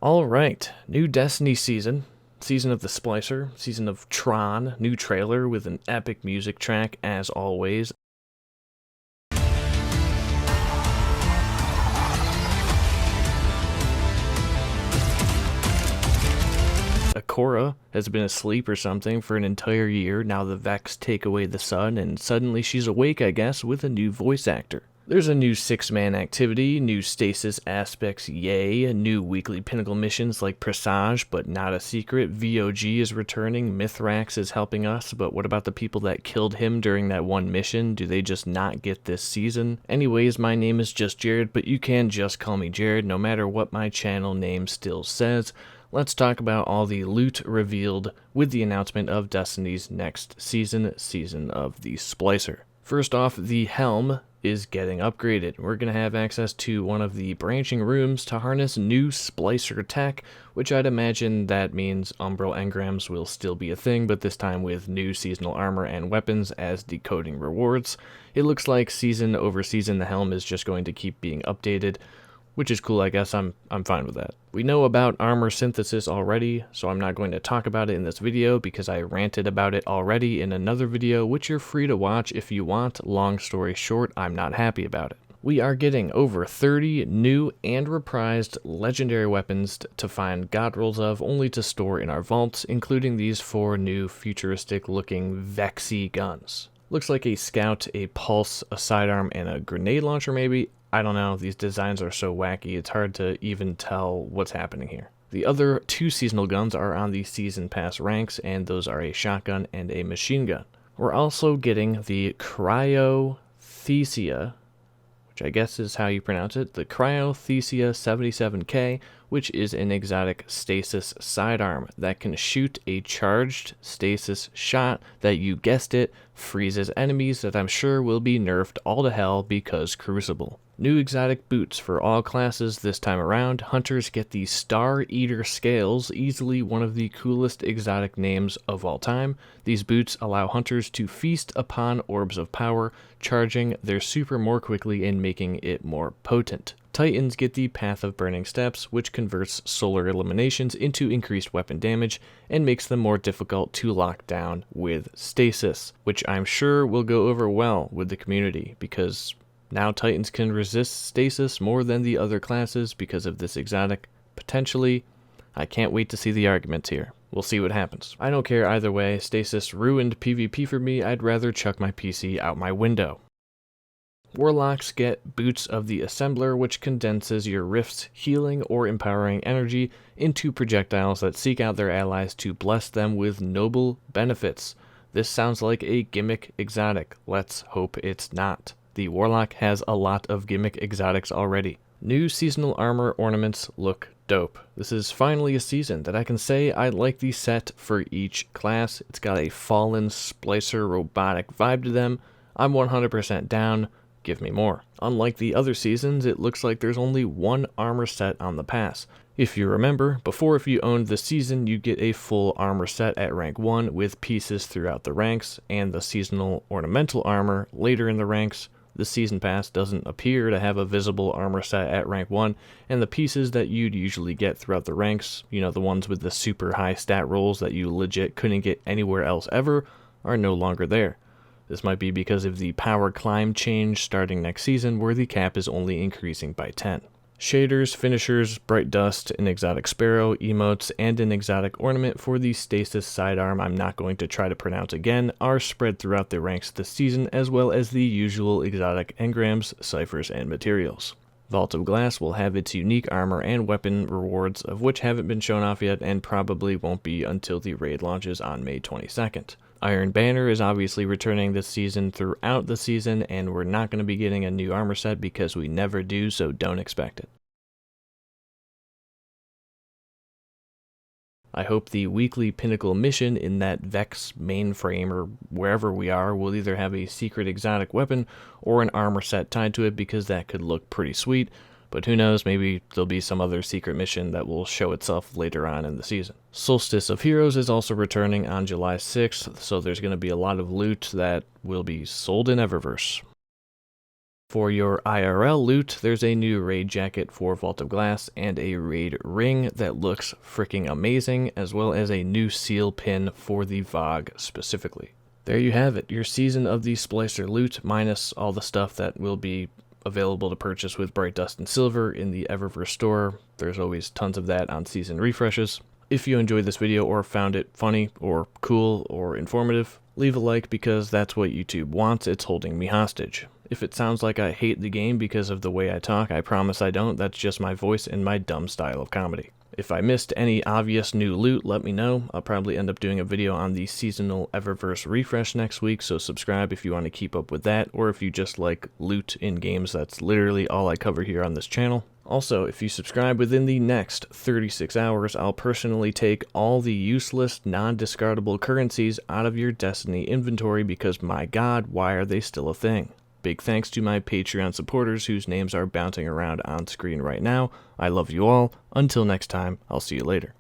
Alright, new Destiny season. Season of the Splicer, season of Tron, new trailer with an epic music track as always. Akora has been asleep or something for an entire year. Now the Vex take away the sun, and suddenly she's awake, I guess, with a new voice actor. There's a new 6-man activity, new stasis aspects, yay, new weekly pinnacle missions like Presage, but not a secret. VOG is returning, Mithrax is helping us, but what about the people that killed him during that one mission? Do they just not get this season? Anyways, my name is just Jared, but you can just call me Jared, no matter what my channel name still says. Let's talk about all the loot revealed with the announcement of Destiny's next season, Season of the Splicer. First off, the Helm is getting upgraded. We're going to have access to one of the branching rooms to harness new Splicer tech, which I'd imagine that means Umbral engrams will still be a thing, but this time with new seasonal armor and weapons as decoding rewards. It looks like season over season the Helm is just going to keep being updated, which is cool, I guess. I'm fine with that. We know about armor synthesis already, so I'm not going to talk about it in this video because I ranted about it already in another video, which you're free to watch if you want. Long story short, I'm not happy about it. We are getting over 30 new and reprised legendary weapons to find god rolls of, only to store in our vaults, including these 4 new futuristic looking Vexy guns. Looks like a scout, a pulse, a sidearm, and a grenade launcher maybe. I don't know, these designs are so wacky, it's hard to even tell what's happening here. The other 2 seasonal guns are on the season pass ranks, and those are a shotgun and a machine gun. We're also getting the Cryothesia, which I guess is how you pronounce it, the Cryothesia 77K, which is an exotic stasis sidearm that can shoot a charged stasis shot that, you guessed it, freezes enemies that I'm sure will be nerfed all to hell because Crucible. New exotic boots for all classes this time around. Hunters get the Star Eater Scales, easily one of the coolest exotic names of all time. These boots allow hunters to feast upon orbs of power, charging their super more quickly and making it more potent. Titans get the Path of Burning Steps, which converts solar eliminations into increased weapon damage and makes them more difficult to lock down with stasis, which I'm sure will go over well with the community because now Titans can resist stasis more than the other classes because of this exotic. Potentially, I can't wait to see the arguments here. We'll see what happens. I don't care either way. Stasis ruined PvP for me. I'd rather chuck my PC out my window. Warlocks get Boots of the Assembler, which condenses your rift's healing or empowering energy into projectiles that seek out their allies to bless them with noble benefits. This sounds like a gimmick exotic. Let's hope it's not. The Warlock has a lot of gimmick exotics already. New seasonal armor ornaments look dope. This is finally a season that I can say I like the set for each class. It's got a fallen Splicer robotic vibe to them. I'm 100% down. Give me more. Unlike the other seasons, it looks like there's only one armor set on the pass. If you remember, before if you owned the season, you get a full armor set at rank 1 with pieces throughout the ranks, and the seasonal ornamental armor later in the ranks. The season pass doesn't appear to have a visible armor set at rank 1, and the pieces that you'd usually get throughout the ranks, you know, the ones with the super high stat rolls that you legit couldn't get anywhere else ever, are no longer there. This might be because of the power climb change starting next season, where the cap is only increasing by 10. Shaders, finishers, bright dust, an exotic sparrow, emotes, and an exotic ornament for the stasis sidearm I'm not going to try to pronounce again are spread throughout the ranks this season, as well as the usual exotic engrams, ciphers, and materials. Vault of Glass will have its unique armor and weapon rewards, of which haven't been shown off yet and probably won't be until the raid launches on May 22nd. Iron Banner is obviously returning this season throughout the season, and we're not going to be getting a new armor set because we never do, so don't expect it. I hope the weekly pinnacle mission in that Vex mainframe or wherever we are will either have a secret exotic weapon or an armor set tied to it, because that could look pretty sweet. But who knows, maybe there'll be some other secret mission that will show itself later on in the season. Solstice of Heroes is also returning on July 6th, so there's going to be a lot of loot that will be sold in Eververse. For your IRL loot, there's a new raid jacket for Vault of Glass and a raid ring that looks freaking amazing, as well as a new seal pin for the VOG specifically. There you have it, your season of the Splicer loot, minus all the stuff that will be available to purchase with Bright Dust and Silver in the Eververse store. There's always tons of that on season refreshes. If you enjoyed this video or found it funny or cool or informative, leave a like because that's what YouTube wants. It's holding me hostage. If it sounds like I hate the game because of the way I talk, I promise I don't. That's just my voice and my dumb style of comedy. If I missed any obvious new loot, let me know. I'll probably end up doing a video on the seasonal Eververse refresh next week, so subscribe if you want to keep up with that, or if you just like loot in games. That's literally all I cover here on this channel. Also, if you subscribe within the next 36 hours, I'll personally take all the useless, non-discardable currencies out of your Destiny inventory because, my god, why are they still a thing? Big thanks to my Patreon supporters whose names are bouncing around on screen right now. I love you all. Until next time, I'll see you later.